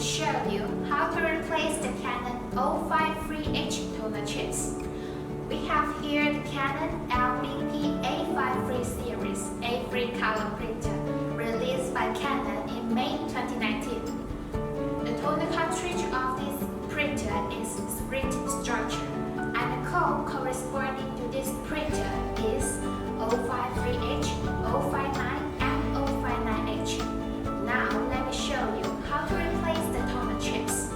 show you how to replace the Canon LBP853Ci toner chips. We have here the Canon LBP853 series A3 color printer released by Canon in May 2019. The toner cartridge of this printer is split structure, and the code corresponding to this printer is 053H, 059, and 059H. Now let me show you how to replace the toner chips.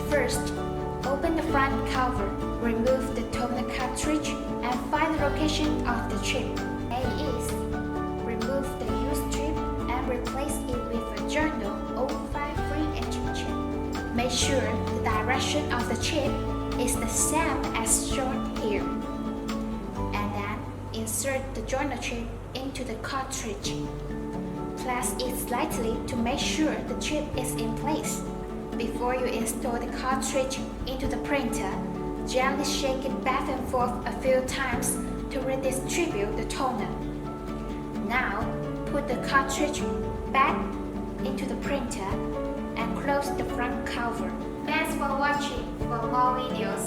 First, open the front cover, remove the toner cartridge, and find the location of the chip. A is remove the used chip and replace it with a Zhono 053H chip. Make sure the direction of the chip is the same as shown here. And then insert the Zhono chip into the cartridge. Place it slightly to make sure the chip is in place. Before you install the cartridge into the printer, gently shake it back and forth a few times to redistribute the toner. Now, put the cartridge back into the printer and close the front cover. Thanks for watching. For more videos,